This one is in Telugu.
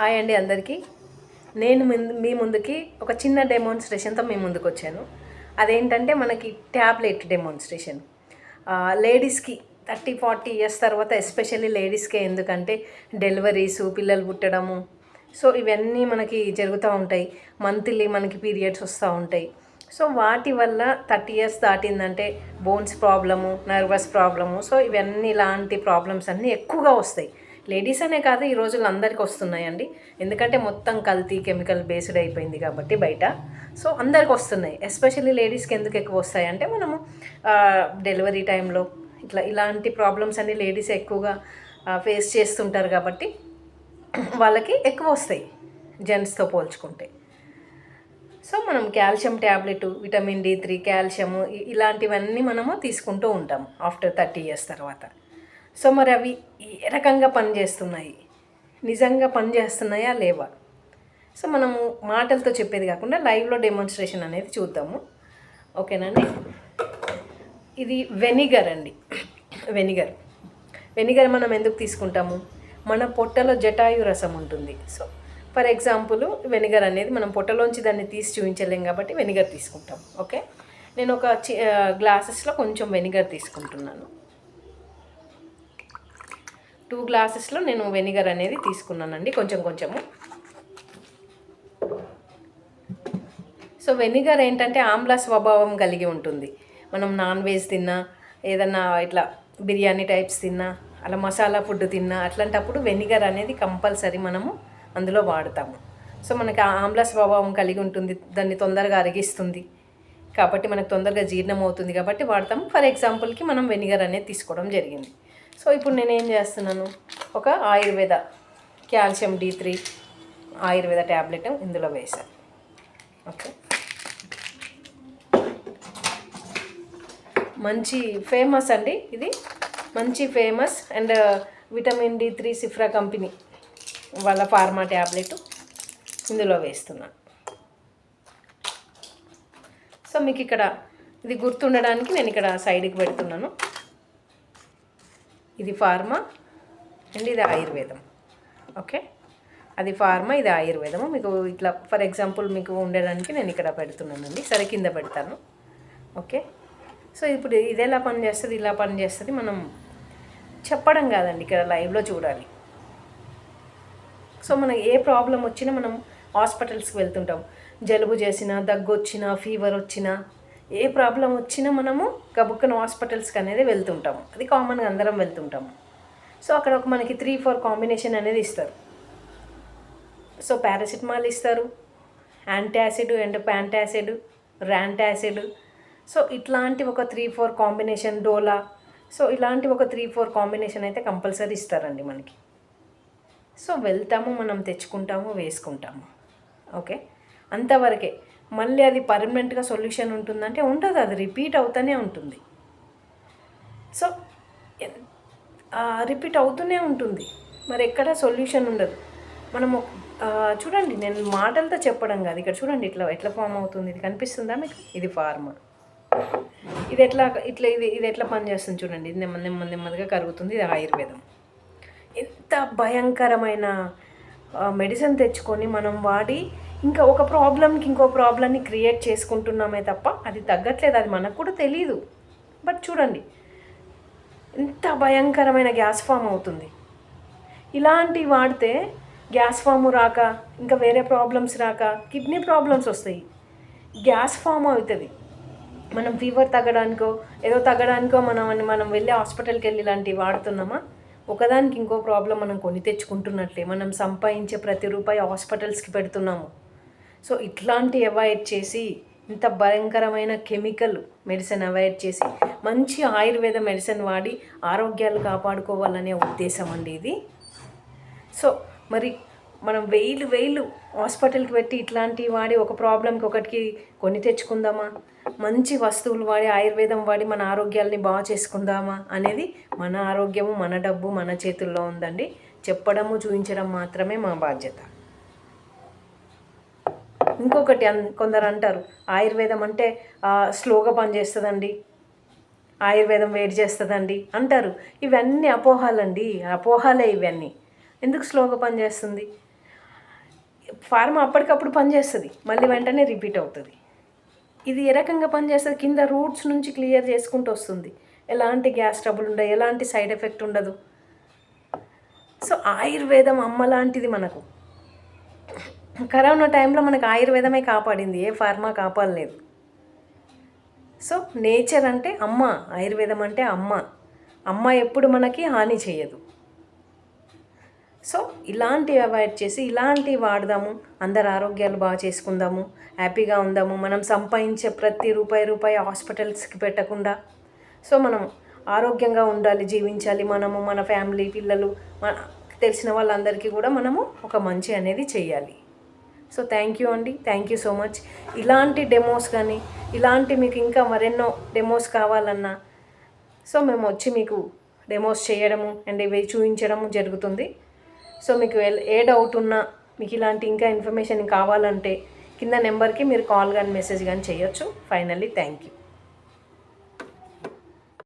హాయ్ అండి అందరికీ. నేను మీ ముందుకి ఒక చిన్న డెమాన్స్ట్రేషన్తో మీ ముందుకు వచ్చాను. అదేంటంటే మనకి ట్యాబ్లెట్ డెమాన్స్ట్రేషన్. లేడీస్కి 30-40 ఇయర్స్ తర్వాత ఎస్పెషల్లీ లేడీస్కే, ఎందుకంటే డెలివరీసు, పిల్లలు పుట్టడము, సో ఇవన్నీ మనకి జరుగుతూ ఉంటాయి. మంత్లీ మనకి పీరియడ్స్ వస్తూ ఉంటాయి. సో వాటి వల్ల 30 ఇయర్స్ దాటిందంటే bones problem, nervous problem, so ఇవన్నీ ఇలాంటి ప్రాబ్లమ్స్ అన్నీ ఎక్కువగా వస్తాయి. లేడీస్ అనే కాదు, ఈ రోజుల్లో అందరికీ వస్తున్నాయండి. ఎందుకంటే మొత్తం కల్తీ కెమికల్ బేస్డ్ అయిపోయింది కాబట్టి బయట, సో అందరికి వస్తున్నాయి. ఎస్పెషల్లీ లేడీస్కి ఎందుకు ఎక్కువ వస్తాయి అంటే మనము డెలివరీ టైంలో ఇలాంటి ప్రాబ్లమ్స్ అన్ని లేడీస్ ఎక్కువగా ఫేస్ చేస్తుంటారు కాబట్టి వాళ్ళకి ఎక్కువ వస్తాయి జెంట్స్తో పోల్చుకుంటే. సో మనం calcium tablet, vitamin D3, calcium ఇలాంటివన్నీ మనము తీసుకుంటూ ఉంటాం ఆఫ్టర్ 30 ఇయర్స్ తర్వాత. సో మరి అవి ఏ రకంగా పనిచేస్తున్నాయి, నిజంగా పనిచేస్తున్నాయా లేవా? సో మనము మాటలతో చెప్పేది కాకుండా లైవ్లో డెమాన్స్ట్రేషన్ అనేది చూద్దాము, ఓకేనండి. ఇది వెనిగర్ అండి. వెనిగర్ మనం ఎందుకు తీసుకుంటాము? మన పొట్టలో జటాయు రసం ఉంటుంది. సో ఫర్ ఎగ్జాంపుల్ వెనిగర్ అనేది మనం పొట్టలోంచి దాన్ని తీసి చూపించలేం కాబట్టి వెనిగర్ తీసుకుంటాం. ఓకే, నేను ఒక గ్లాసెస్లో కొంచెం వెనిగర్ తీసుకుంటున్నాను. 2 గ్లాసెస్లో నేను వెనిగర్ అనేది తీసుకున్నానండి, కొంచెము. సో వెనిగర్ ఏంటంటే ఆమ్ల స్వభావం కలిగి ఉంటుంది. మనం నాన్ వెజ్ తిన్నా, ఏదన్నా ఇట్లా బిర్యానీ టైప్స్ తిన్నా, అలా మసాలా ఫుడ్ తిన్నా, అట్లాంటప్పుడు వెనిగర్ అనేది కంపల్సరీ మనము అందులో వాడతాము. సో మనకి ఆమ్ల స్వభావం కలిగి ఉంటుంది, దాన్ని తొందరగా అరిగిస్తుంది కాబట్టి మనకు తొందరగా జీర్ణం అవుతుంది కాబట్టి వాడతాము. ఫర్ ఎగ్జాంపుల్కి మనం వెనిగర్ అనేది తీసుకోవడం జరిగింది. సో ఇప్పుడు నేనేం చేస్తున్నాను, ఒక Ayurveda calcium D3 Ayurveda tablet ఇందులో వేసాను. ఓకే, మంచి ఫేమస్ అండి, ఇది మంచి ఫేమస్. అండ్ విటమిన్ D3 సిఫ్రా కంపెనీ వాళ్ళ ఫార్మా ట్యాబ్లెట్ ఇందులో వేస్తున్నాను. సో మీకు ఇక్కడ ఇది గుర్తుండడానికి నేను ఇక్కడ సైడ్కి పెడుతున్నాను. ఇది ఫార్మా అండ్ ఇది ఆయుర్వేదం. ఓకే, అది ఫార్మా, ఇది ఆయుర్వేదము. మీకు ఇట్లా ఫర్ ఎగ్జాంపుల్ మీకు ఉండడానికి నేను ఇక్కడ పెడుతున్నానండి, సరే కింద పెడతాను. ఓకే, సో ఇప్పుడు ఇది ఎలా పనిచేస్తుంది, ఇలా పనిచేస్తుంది మనం చెప్పడం కాదండి, ఇక్కడ లైవ్లో చూడాలి. సో మనకి ఏ ప్రాబ్లం వచ్చినా మనం హాస్పిటల్స్కి వెళ్తుంటాం. జలుబు చేసినా, దగ్గు వచ్చినా, ఫీవర్ వచ్చినా, ఏ ప్రాబ్లం వచ్చినా మనము గబుక్కన హాస్పిటల్స్కి అనేది వెళ్తుంటాము. అది కామన్గా అందరం వెళ్తుంటాము. సో అక్కడ ఒక మనకి 3-4 కాంబినేషన్ అనేది ఇస్తారు. సో పారాసిటమాల్ ఇస్తారు, యాంటాసిడ్ అండ్ ప్యాంటాసిడ్, ర్యాంటాసిడ్. సో ఇట్లాంటి ఒక 3-4 కాంబినేషన్, డోలా, సో ఇలాంటి ఒక 3-4 కాంబినేషన్ అయితే కంపల్సరీ ఇస్తారండి మనకి. సో వెళ్తాము, మనం తెచ్చుకుంటాము, వేసుకుంటాము. ఓకే, అంతవరకే. మళ్ళీ అది పర్మనెంట్గా సొల్యూషన్ ఉంటుందంటే ఉండదు, అది రిపీట్ అవుతూనే ఉంటుంది. సో రిపీట్ అవుతూనే ఉంటుంది, మరి ఎక్కడ సొల్యూషన్ ఉండదు. మనము చూడండి, నేను మాటలతో చెప్పడం కాదు, ఇక్కడ చూడండి ఎట్లా ఫామ్ అవుతుంది. ఇది కనిపిస్తుందా మీకు? ఇది ఫార్మా. ఇది ఇది ఎట్లా పనిచేస్తుంది చూడండి. ఇది నెమ్మదిగా కరుగుతుంది. ఇది ఆయుర్వేదం. ఎంత భయంకరమైన మెడిసిన్ తెచ్చుకొని మనం వాడి ఇంకా ఒక ప్రాబ్లంకి ఇంకో ప్రాబ్లమ్ని క్రియేట్ చేసుకుంటున్నామే తప్ప అది తగ్గట్లేదు. అది మనకు కూడా తెలియదు. బట్ చూడండి ఎంత భయంకరమైన గ్యాస్ ఫామ్ అవుతుంది. ఇలాంటివి వాడితే గ్యాస్ ఫామ్ రాక, ఇంకా వేరే ప్రాబ్లమ్స్ రాక, కిడ్నీ ప్రాబ్లమ్స్ వస్తాయి. గ్యాస్ ఫామ్ అవుతుంది. మనం ఫీవర్ తగ్గడానికో ఏదో తగ్గడానికో మనం వెళ్ళి హాస్పిటల్కి వెళ్ళి ఇలాంటివి వాడుతున్నామా? ఒకదానికి ఇంకో ప్రాబ్లం మనం కొని తెచ్చుకుంటున్నట్లే. మనం సంపాదించే ప్రతి రూపాయి హాస్పిటల్స్కి పెడుతున్నాము. సో ఇట్లాంటి అవాయిడ్ చేసి, ఇంత భయంకరమైన కెమికల్ మెడిసిన్ అవాయిడ్ చేసి మంచి ఆయుర్వేద మెడిసిన్ వాడి ఆరోగ్యాలు కాపాడుకోవాలనే ఉద్దేశం అండి ఇది. సో మరి మనం వేలు హాస్పిటల్కి పెట్టి ఇట్లాంటివి వాడి ఒక ప్రాబ్లంకి ఒకటికి కొని తెచ్చుకుందామా? మంచి వస్తువులు వాడి, ఆయుర్వేదం వాడి మన ఆరోగ్యాలని బాగా చేసుకుందామా అనేది మన ఆరోగ్యము, మన డబ్బు మన చేతుల్లో ఉందండి. చెప్పడము, చూపించడం మాత్రమే మా బాధ్యత. ఇంకొకటి, కొందరు అంటారు ఆయుర్వేదం అంటే స్లోగా పనిచేస్తుందండి, ఆయుర్వేదం వేడి చేస్తుందండి అంటారు. ఇవన్నీ అపోహాలండి, అపోహాలే ఇవన్నీ. ఎందుకు స్లోగా పనిచేస్తుంది? ఫార్మా అప్పటికప్పుడు పనిచేస్తుంది, మళ్ళీ వెంటనే రిపీట్ అవుతుంది. ఇది ఏ రకంగా పనిచేస్తుంది, కింద రూట్స్ నుంచి క్లియర్ చేసుకుంటూ వస్తుంది. ఎలాంటి గ్యాస్ ట్రబుల్ ఉండదు, ఎలాంటి సైడ్ ఎఫెక్ట్ ఉండదు. సో ఆయుర్వేదం అమ్మ లాంటిది మనకు. కరోనా టైంలో మనకు ఆయుర్వేదమే కాపాడింది, ఏ ఫార్మా కాపాడలేదు. సో నేచర్ అంటే అమ్మ, ఆయుర్వేదం అంటే అమ్మ. అమ్మ ఎప్పుడు మనకి హాని చేయదు. సో ఇలాంటివి అవాయిడ్ చేసి ఇలాంటివి వాడదాము, అందరు ఆరోగ్యాలు బాగా చేసుకుందాము, హ్యాపీగా ఉందాము. మనం సంపాదించే ప్రతి రూపాయి హాస్పిటల్స్కి పెట్టకుండా సో మనం ఆరోగ్యంగా ఉండాలి, జీవించాలి. మనము మన ఫ్యామిలీ, పిల్లలు, మన తెలిసిన వాళ్ళందరికీ కూడా మనము ఒక మంచి అనేది చేయాలి. సో థ్యాంక్ యూ అండి, థ్యాంక్ యూ సో మచ్. ఇలాంటి డెమోస్ కానీ ఇలాంటి మీకు ఇంకా మరెన్నో డెమోస్ కావాలన్నా సో మేము వచ్చి మీకు డెమోస్ చేయడము అండ్ ఇవి చూపించడము జరుగుతుంది. సో మీకు ఏ డౌట్ ఉన్నా, మీకు ఇలాంటి ఇంకా ఇన్ఫర్మేషన్ కావాలంటే కింద నెంబర్కి మీరు కాల్ కానీ మెసేజ్ కానీ చేయొచ్చు. Finally thank you.